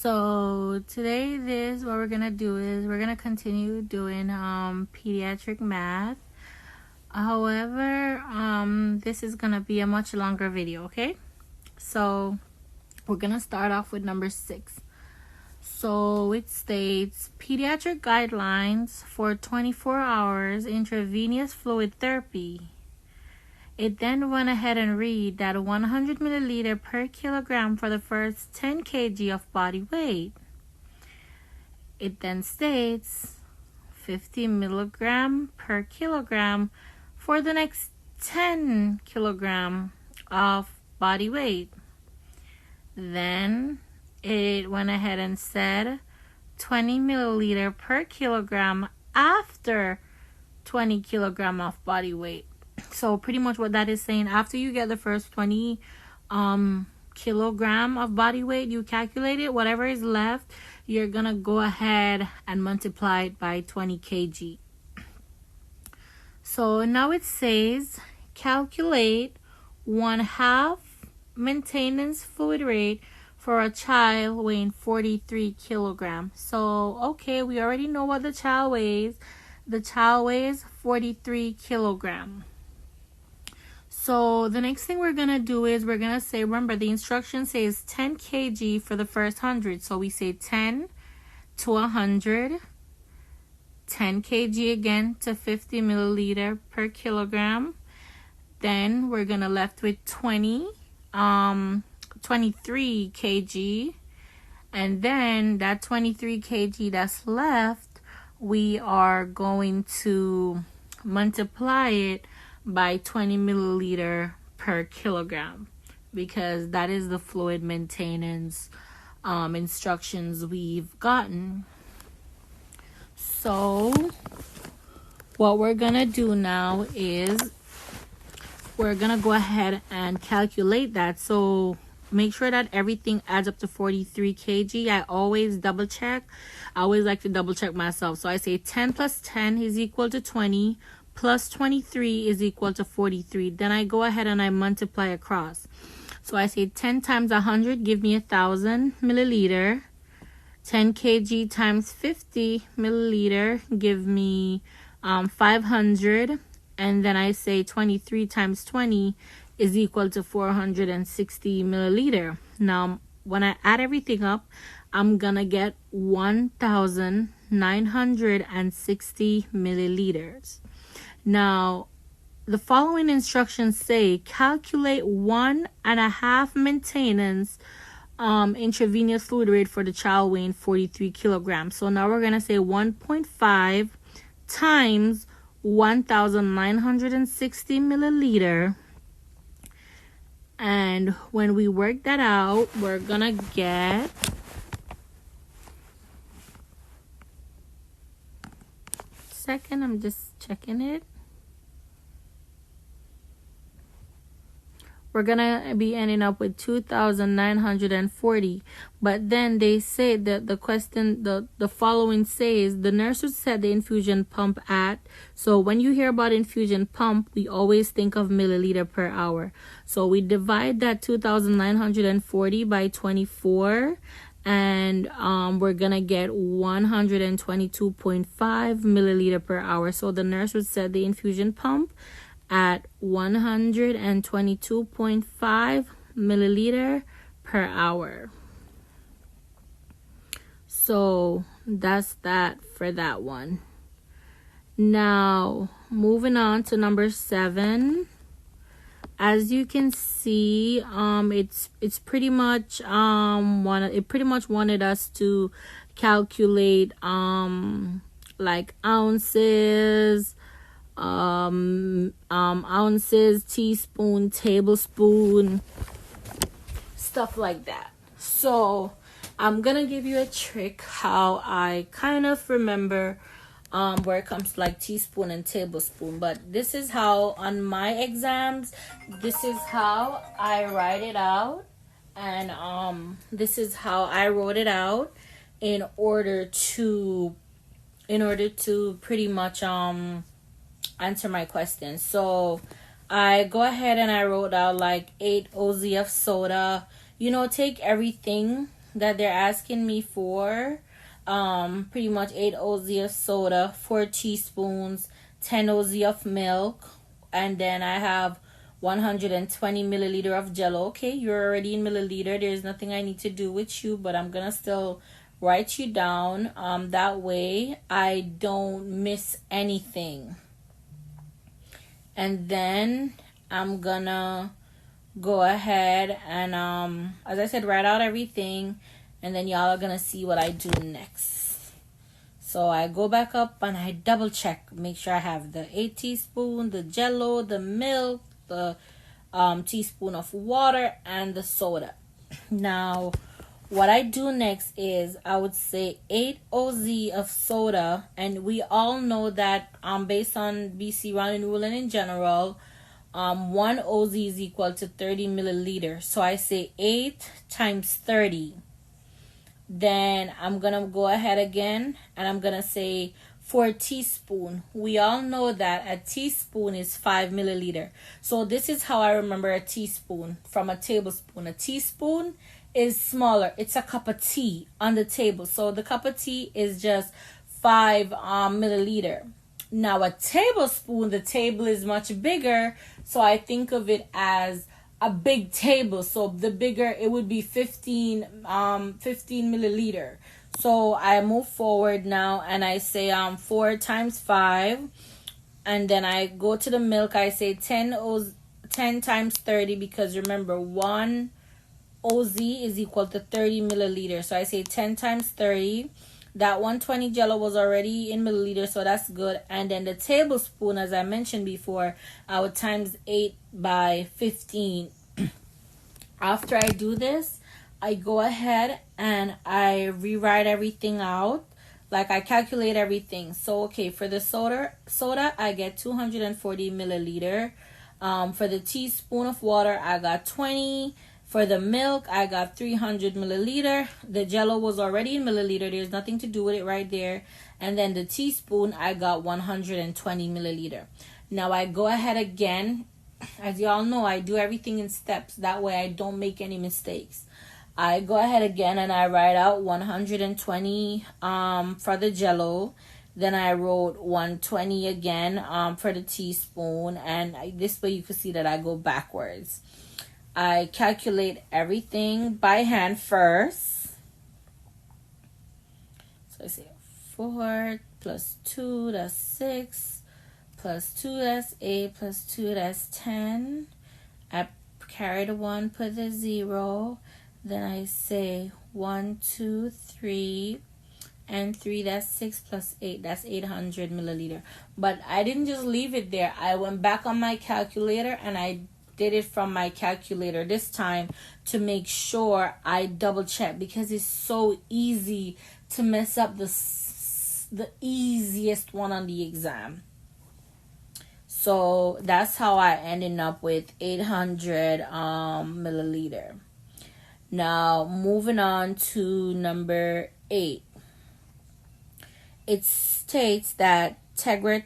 So today what we're gonna do is we're gonna continue doing pediatric math. However, this is gonna be a much longer video, okay? So we're gonna start off with number 6. So it states pediatric guidelines for 24 hours intravenous fluid therapy. It then went ahead and read that 100 milliliter per kilogram for the first 10 kg of body weight. It then states 50 milligram per kilogram for the next 10 kilogram of body weight. Then it went ahead and said 20 milliliter per kilogram after 20 kilogram of body weight. So pretty much what that is saying, after you get the first 20 kilogram of body weight, you calculate it, whatever is left, you're gonna go ahead and multiply it by 20 kg. So now it says calculate 1/2 maintenance fluid rate for a child weighing 43 kilograms. So okay, we already know what the child weighs. The child weighs 43 kilograms. So the next thing we're going to do is we're going to say, remember the instruction says 10 kg for the first 100. So we say 10 to 100, 10 kg again to 50 milliliter per kilogram. Then we're going to left with 23 kg. And then that 23 kg that's left, we are going to multiply it by 20 milliliter per kilogram, because that is the fluid maintenance instructions we've gotten. So what we're gonna do now is we're gonna go ahead and calculate that. So make sure that everything adds up to 43 kg. I always double check. I always like to double check myself. So I say 10 plus 10 is equal to 20 plus 23 is equal to 43. Then I go ahead and I multiply across. So I say 10 times 100 give me 1,000 milliliter. 10 kg times 50 milliliter give me 500. And then I say 23 times 20 is equal to 460 milliliter. Now, when I add everything up, I'm gonna get 1,960 milliliters. Now, the following instructions say calculate 1.5 maintenance intravenous fluid rate for the child weighing 43 kilograms. So now we're going to say 1.5 times 1,960 milliliter. And when we work that out, we're going to get second, I'm just checking it. We're gonna be ending up with 2,940. But then they say that the following says the nurse would set the infusion pump at. So when you hear about infusion pump, we always think of milliliter per hour. So we divide that 2,940 by 24. And we're gonna get 122.5 milliliter per hour. So the nurse would set the infusion pump at 122.5 milliliter per hour. So that's that for that one. Now moving on to number 7. As you can see, it's pretty much wanted us to calculate like ounces, ounces, teaspoon, tablespoon, stuff like that. So I'm gonna give you a trick how I kind of remember where it comes to like teaspoon and tablespoon. But this is how on my exams, this is how I write it out, and this is how I wrote it out in order to pretty much answer my question. So I go ahead and I wrote out like 8 oz of soda. Take everything that they're asking me for. Pretty much 8 oz of soda, 4 teaspoons, 10 oz of milk, and then I have 120 milliliter of jello. Okay, you're already in milliliter. There's nothing I need to do with you, but I'm gonna still write you down. That way I don't miss anything. And then I'm gonna go ahead and as I said, write out everything, and then y'all are gonna see what I do next. So I go back up and I double check, make sure I have the 8 teaspoon, the jello, the milk, the teaspoon of water, and the soda. Now what I do next is I would say 8 oz of soda, and we all know that based on BC rounding rule and in general, 1 oz is equal to 30 milliliters. So I say 8 times 30. Then I'm gonna go ahead again and I'm gonna say 4 teaspoon. We all know that a teaspoon is 5 milliliter. So this is how I remember a teaspoon from a tablespoon. A teaspoon is smaller. It's a cup of tea on the table. So the cup of tea is just 5 milliliter. Now a tablespoon, the table is much bigger, so I think of it as a big table. So the bigger, it would be 15 milliliter. So I move forward now and I say 4 times 5, and then I go to the milk. I say 10 times 30, because remember 1 oz is equal to 30 milliliters. So I say 10 times 30. That 120 jello was already in milliliters, so that's good. And then the tablespoon, as I mentioned before, I would times 8 by 15. After I do this, I go ahead and I rewrite everything out. Like I calculate everything. So okay, for the soda I get 240 milliliter. For the teaspoon of water, I got 20. For the milk, I got 300 milliliter. The jello was already in milliliter. There's nothing to do with it right there. And then the teaspoon, I got 120 milliliter. Now I go ahead again. As y'all know, I do everything in steps. That way I don't make any mistakes. I go ahead again and I write out 120 for the jello. Then I wrote 120 again for the teaspoon. And this way you can see that I go backwards. I calculate everything by hand first. So I say 4 plus 2, that's 6. Plus 2, that's 8. Plus 2, that's 10. I carry the 1, put the 0. Then I say 1, 2, 3. And 3, that's 6 plus 8. That's 800 milliliter. But I didn't just leave it there. I went back on my calculator and I did it from my calculator this time to make sure I double check, because it's so easy to mess up the easiest one on the exam. So that's how I ended up with 800 milliliter. Now moving on to number 8. It states that Tegretol